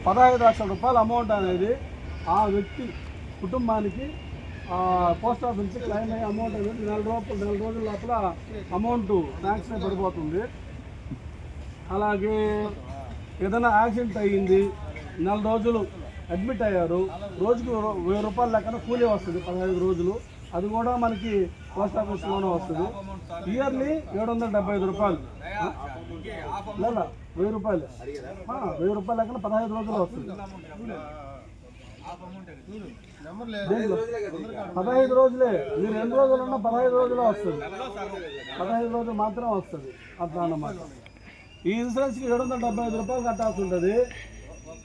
15 లక్షల రూపాయల అమౌంట్ అనేది ఆ వ్యక్తి కుటుంబానికి పోస్ట్ ఆఫీస్ నుంచి క్లెయిమ్ అయ్యే అమౌంట్ అనేది నెల రోజుల లోపల అమౌంట్ శాంక్షన్ పడిపోతుంది. అలాగే ఏదైనా యాక్సిడెంట్ అయ్యింది, నెల రోజులు అడ్మిట్ అయ్యారు, రోజుకి 1000 రూపాయల లెక్కన కూలీ వస్తుంది 15 రోజులు, అది కూడా మనకి పోస్ట్ ఆఫీస్లోనే వస్తుంది. ఇయర్లీ 775 రూపాయలు లేదా 1000 రూపాయలు 1000 రూపాయల లెక్కన 15 రోజులు వస్తుంది. 15 రోజులే, మీరు ఎన్ని రోజులు ఉన్నా 15 రోజులే వస్తుంది, 15 రోజులు మాత్రం వస్తుంది అట్లా అన్నమాట. ఈ ఇన్సూరెన్స్కి 775 రూపాయలు కట్టాల్సి ఉంటుంది.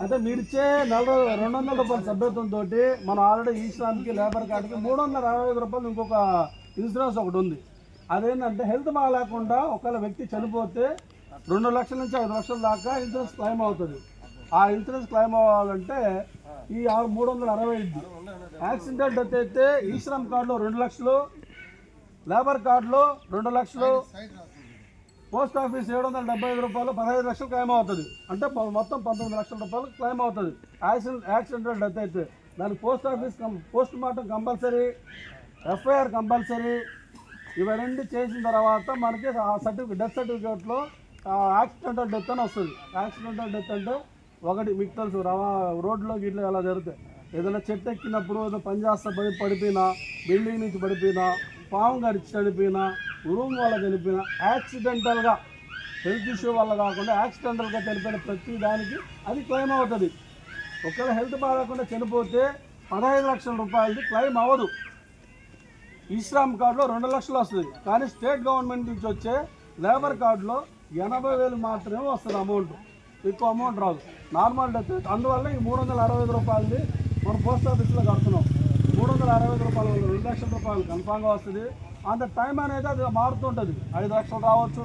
అంటే మీరు ఇచ్చే 200 రూపాయల సభ్యత్వంతో మనం ఆల్రెడీ ఈ శ్రామికి లేబర్ కార్డుకి 365 రూపాయలు ఇంకొక ఇన్సూరెన్స్ ఒకటి ఉంది. అదేంటంటే హెల్త్ బాగాలేకుండా ఒకవేళ వ్యక్తి చనిపోతే 2 లక్షల నుంచి 5 లక్షల దాకా ఇన్సూరెన్స్ క్లెయిమ్ అవుతుంది. ఆ ఇన్సూరెన్స్ క్లెయిమ్ అవ్వాలంటే ఈ 365 యాక్సిడెంటల్ డెత్ అయితే ఈ శ్రమ్ కార్డులో 2 లక్షలు, లేబర్ కార్డులో 2 లక్షలు, పోస్ట్ ఆఫీస్ 775 రూపాయలు, 15 లక్షలు క్లెయిమ్ అవుతుంది. అంటే మొత్తం 19 లక్షల రూపాయలు క్లెయిమ్ అవుతుంది యాక్సిడెంటల్ డెత్ అయితే. దానికి post office post mortem compulsory, FIR compulsory. ఇవన్నీ చేసిన తర్వాత మనకి డెత్ సర్టిఫికేట్లో యాక్సిడెంటల్ డెత్ అని వస్తుంది. యాక్సిడెంటల్ డెత్ అంటే ఒకటి మీకు తెలుసు, రోడ్లో గిట్లా ఎలా జరుగుతాయి, ఏదైనా చెట్టు ఎక్కినప్పుడు ఏదో పని చేస్తా పడిపోయినా, బిల్డింగ్ నుంచి పడిపోయినా, పాము గడిచి చనిపోయినా, రూమ్ వల్ల చనిపోయినా, యాక్సిడెంటల్గా హెల్త్ ఇష్యూ వల్ల కాకుండా యాక్సిడెంటల్గా చనిపోయిన ప్రతి దానికి అది క్లెయిమ్ అవుతుంది. ఒకవేళ హెల్త్ బాగాలేకుండా చనిపోతే 15 లక్షల రూపాయలది క్లెయిమ్ అవ్వదు. ఈ శ్రామ్ కార్డులో 2 లక్షలు వస్తుంది. కానీ స్టేట్ గవర్నమెంట్ నుంచి వచ్చే లేబర్ కార్డులో 80,000 మాత్రమే వస్తుంది అమౌంట్, ఎక్కువ అమౌంట్ రాదు. Normal death. అందువల్ల ఈ 365 రూపాయలది మనం పోస్ట్ ఆఫీస్లో కడుతున్నాం. 365 రూపాయలు 2 లక్షల రూపాయలు కన్ఫామ్గా వస్తుంది. అంత టైం అనేది అది మారుతుంటుంది. 5 లక్షలు రావచ్చు,